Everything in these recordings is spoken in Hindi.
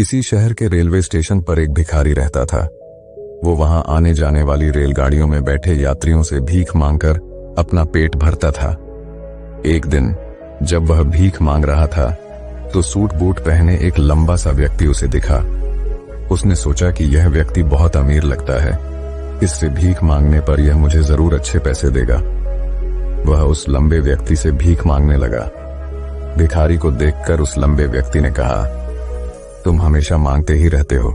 किसी शहर के रेलवे स्टेशन पर एक भिखारी रहता था। वो वहां आने जाने वाली रेलगाड़ियों में बैठे यात्रियों से भीख मांगकर अपना पेट भरता था। एक दिन जब वह भीख मांग रहा था तो सूट बूट पहने एक लंबा सा व्यक्ति उसे दिखा। उसने सोचा कि यह व्यक्ति बहुत अमीर लगता है, इससे भीख मांगने पर यह मुझे जरूर अच्छे पैसे देगा। वह उस लंबे व्यक्ति से भीख मांगने लगा। भिखारी को देखकर उस लंबे व्यक्ति ने कहा, तुम हमेशा मांगते ही रहते हो,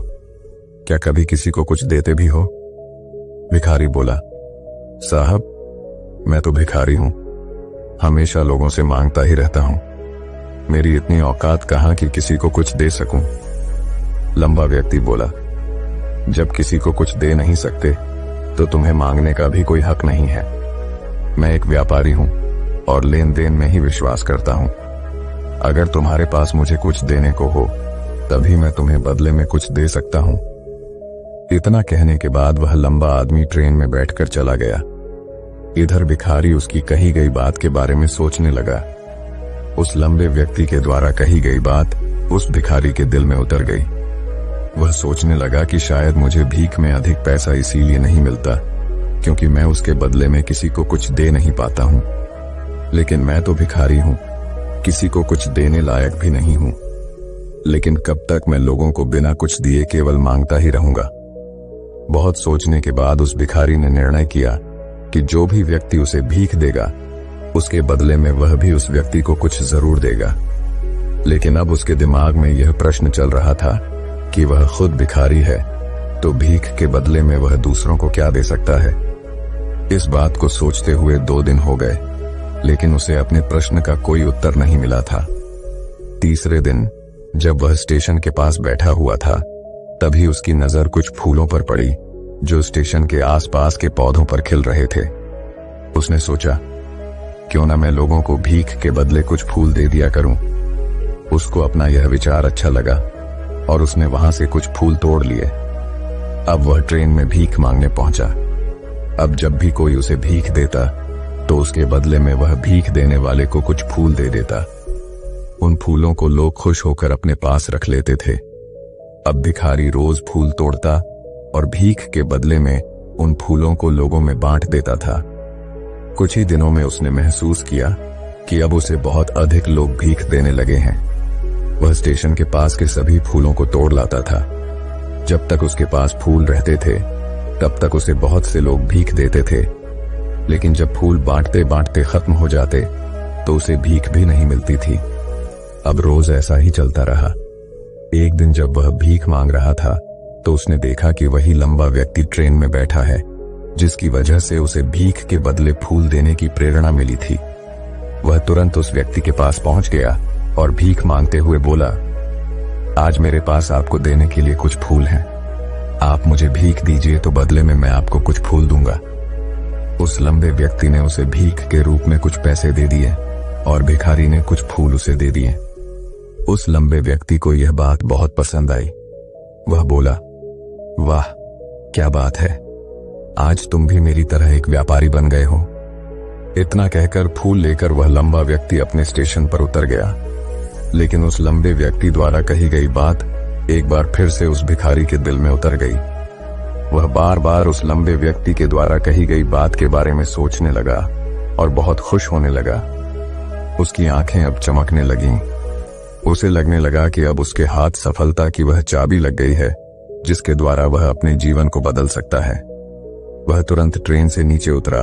क्या कभी किसी को कुछ देते भी हो? भिखारी बोला, साहब मैं तो भिखारी हूं, हमेशा लोगों से मांगता ही रहता हूं, मेरी इतनी औकात कहां कि किसी को कुछ दे सकूं। लंबा व्यक्ति बोला, जब किसी को कुछ दे नहीं सकते तो तुम्हें मांगने का भी कोई हक नहीं है। मैं एक व्यापारी हूं और लेन देन में ही विश्वास करता हूं। अगर तुम्हारे पास मुझे कुछ देने को हो तभी मैं तुम्हें बदले में कुछ दे सकता हूं। इतना कहने के बाद वह लंबा आदमी ट्रेन में बैठकर चला गया। इधर भिखारी उसकी कही गई बात के बारे में सोचने लगा। उस लंबे व्यक्ति के द्वारा कही गई बात उस भिखारी के दिल में उतर गई। वह सोचने लगा कि शायद मुझे भीख में अधिक पैसा इसीलिए नहीं मिलता क्योंकि मैं उसके बदले में किसी को कुछ दे नहीं पाता हूं। लेकिन मैं तो भिखारी हूं, किसी को कुछ देने लायक भी नहीं हूं। लेकिन कब तक मैं लोगों को बिना कुछ दिए केवल मांगता ही रहूंगा? बहुत सोचने के बाद उस भिखारी ने निर्णय किया कि जो भी व्यक्ति उसे भीख देगा उसके बदले में वह भी उस व्यक्ति को कुछ जरूर देगा। लेकिन अब उसके दिमाग में यह प्रश्न चल रहा था कि वह खुद भिखारी है तो भीख के बदले में वह दूसरों को क्या दे सकता है। इस बात को सोचते हुए 2 दिन हो गए, लेकिन उसे अपने प्रश्न का कोई उत्तर नहीं मिला था। तीसरे दिन जब वह स्टेशन के पास बैठा हुआ था तभी उसकी नजर कुछ फूलों पर पड़ी जो स्टेशन के आसपास के पौधों पर खिल रहे थे। उसने सोचा, क्यों ना मैं लोगों को भीख के बदले कुछ फूल दे दिया करूं। उसको अपना यह विचार अच्छा लगा और उसने वहां से कुछ फूल तोड़ लिए। अब वह ट्रेन में भीख मांगने पहुंचा। अब जब भी कोई उसे भीख देता तो उसके बदले में वह भीख देने वाले को कुछ फूल दे देता। उन फूलों को लोग खुश होकर अपने पास रख लेते थे। अब भिखारी रोज फूल तोड़ता और भीख के बदले में उन फूलों को लोगों में बांट देता था। कुछ ही दिनों में उसने महसूस किया कि अब उसे बहुत अधिक लोग भीख देने लगे हैं। वह स्टेशन के पास के सभी फूलों को तोड़ लाता था। जब तक उसके पास फूल रहते थे तब तक उसे बहुत से लोग भीख देते थे, लेकिन जब फूल बांटते बांटते खत्म हो जाते तो उसे भीख भी नहीं मिलती थी। अब रोज ऐसा ही चलता रहा। एक दिन जब वह भीख मांग रहा था तो उसने देखा कि वही लंबा व्यक्ति ट्रेन में बैठा है जिसकी वजह से उसे भीख के बदले फूल देने की प्रेरणा मिली थी। वह तुरंत उस व्यक्ति के पास पहुंच गया और भीख मांगते हुए बोला, आज मेरे पास आपको देने के लिए कुछ फूल हैं, आप मुझे भीख दीजिए तो बदले में मैं आपको कुछ फूल दूंगा। उस लंबे व्यक्ति ने उसे भीख के रूप में कुछ पैसे दे दिए और भिखारी ने कुछ फूल उसे दे दिए। उस लंबे व्यक्ति को यह बात बहुत पसंद आई। वह बोला, वाह क्या बात है, आज तुम भी मेरी तरह एक व्यापारी बन गए हो। इतना कहकर फूल लेकर वह लंबा व्यक्ति अपने स्टेशन पर उतर गया। लेकिन उस लंबे व्यक्ति द्वारा कही गई बात एक बार फिर से उस भिखारी के दिल में उतर गई। वह बार बार उस लंबे व्यक्ति के द्वारा कही गई बात के बारे में सोचने लगा और बहुत खुश होने लगा। उसकी आंखें अब चमकने लगीं। उसे लगने लगा कि अब उसके हाथ सफलता की वह चाबी लग गई है जिसके द्वारा वह अपने जीवन को बदल सकता है। वह तुरंत ट्रेन से नीचे उतरा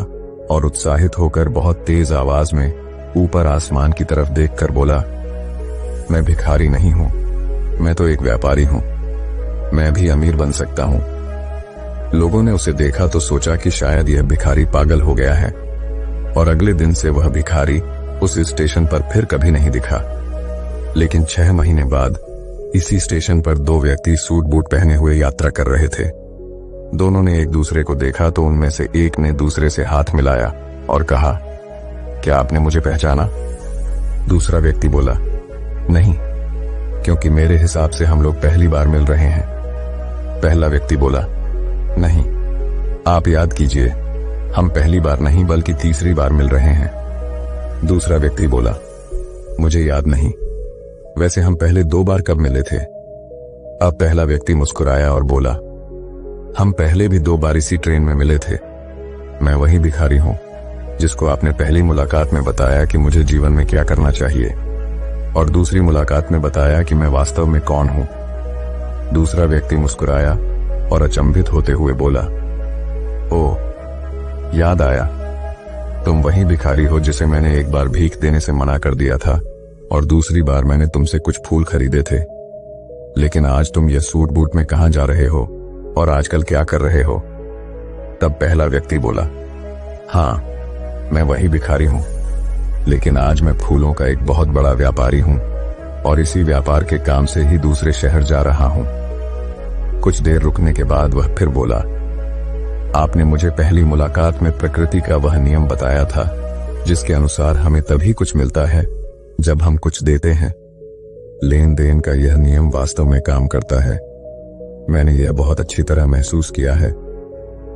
और उत्साहित होकर बहुत तेज आवाज में ऊपर आसमान की तरफ देखकर बोला, मैं भिखारी नहीं हूं, मैं तो एक व्यापारी हूं, मैं भी अमीर बन सकता हूं। लोगों ने उसे देखा तो सोचा कि शायद यह भिखारी पागल हो गया है और अगले दिन से वह भिखारी उस स्टेशन पर फिर कभी नहीं दिखा। लेकिन 6 महीने बाद इसी स्टेशन पर 2 व्यक्ति सूट बूट पहने हुए यात्रा कर रहे थे। दोनों ने एक दूसरे को देखा तो उनमें से एक ने दूसरे से हाथ मिलाया और कहा, क्या आपने मुझे पहचाना? दूसरा व्यक्ति बोला, नहीं, क्योंकि मेरे हिसाब से हम लोग पहली बार मिल रहे हैं। पहला व्यक्ति बोला, नहीं, आप याद कीजिए, हम पहली बार नहीं बल्कि तीसरी बार मिल रहे हैं। दूसरा व्यक्ति बोला, मुझे याद नहीं, वैसे हम पहले 2 बार कब मिले थे? अब पहला व्यक्ति मुस्कुराया और बोला, हम पहले भी 2 बार इसी ट्रेन में मिले थे। मैं वही भिखारी हूं जिसको आपने पहली मुलाकात में बताया कि मुझे जीवन में क्या करना चाहिए, और दूसरी मुलाकात में बताया कि मैं वास्तव में कौन हूं। दूसरा व्यक्ति मुस्कुराया और अचंभित होते हुए बोला, ओह, याद आया, तुम वही भिखारी हो जिसे मैंने एक बार भीख देने से मना कर दिया था और दूसरी बार मैंने तुमसे कुछ फूल खरीदे थे। लेकिन आज तुम ये सूट बूट में कहां जा रहे हो और आजकल क्या कर रहे हो? तब पहला व्यक्ति बोला, हाँ, मैं वही भिखारी हूं, लेकिन आज मैं फूलों का एक बहुत बड़ा व्यापारी हूं और इसी व्यापार के काम से ही दूसरे शहर जा रहा हूं। कुछ देर रुकने के बाद वह फिर बोला, आपने मुझे पहली मुलाकात में प्रकृति का वह नियम बताया था जिसके अनुसार हमें तभी कुछ मिलता है जब हम कुछ देते हैं। लेन देन का यह नियम वास्तव में काम करता है। मैंने यह बहुत अच्छी तरह महसूस किया है,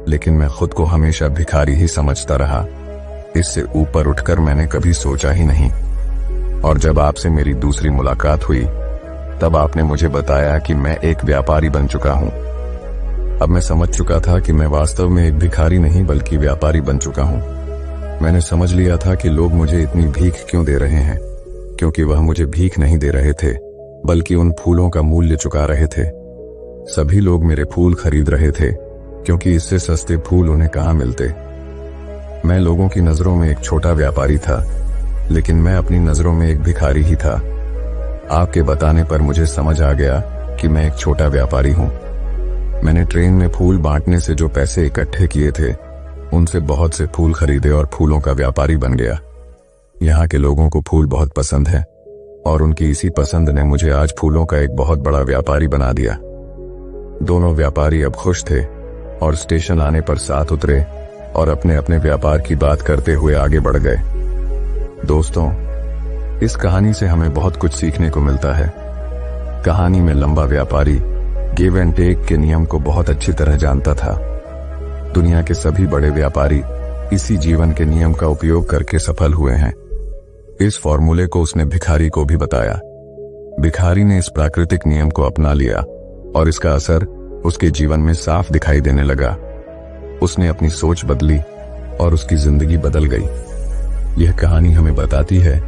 लेकिन मैं खुद को हमेशा भिखारी ही समझता रहा। इससे ऊपर उठकर मैंने कभी सोचा ही नहीं। और जब आपसे मेरी दूसरी मुलाकात हुई तब आपने मुझे बताया कि मैं एक व्यापारी बन चुका हूं। अब मैं समझ चुका था कि मैं वास्तव में एक भिखारी नहीं बल्कि व्यापारी बन चुका हूं। मैंने समझ लिया था कि लोग मुझे इतनी भीख क्यों दे रहे हैं, क्योंकि वह मुझे भीख नहीं दे रहे थे बल्कि उन फूलों का मूल्य चुका रहे थे। सभी लोग मेरे फूल खरीद रहे थे क्योंकि इससे सस्ते फूल उन्हें कहां मिलते। मैं लोगों की नजरों में एक छोटा व्यापारी था, लेकिन मैं अपनी नजरों में एक भिखारी ही था। आपके बताने पर मुझे समझ आ गया कि मैं एक छोटा व्यापारी हूं। मैंने ट्रेन में फूल बांटने से जो पैसे इकट्ठे किए थे उनसे बहुत से फूल खरीदे और फूलों का व्यापारी बन गया। यहाँ के लोगों को फूल बहुत पसंद है और उनकी इसी पसंद ने मुझे आज फूलों का एक बहुत बड़ा व्यापारी बना दिया। दोनों व्यापारी अब खुश थे और स्टेशन आने पर साथ उतरे और अपने अपने व्यापार की बात करते हुए आगे बढ़ गए। दोस्तों, इस कहानी से हमें बहुत कुछ सीखने को मिलता है। कहानी में लंबा व्यापारी गिव एंड टेक के नियम को बहुत अच्छी तरह जानता था। दुनिया के सभी बड़े व्यापारी इसी जीवन के नियम का उपयोग करके सफल हुए हैं। इस फॉर्मूले को उसने भिखारी को भी बताया। भिखारी ने इस प्राकृतिक नियम को अपना लिया और इसका असर उसके जीवन में साफ दिखाई देने लगा। उसने अपनी सोच बदली और उसकी जिंदगी बदल गई। यह कहानी हमें बताती है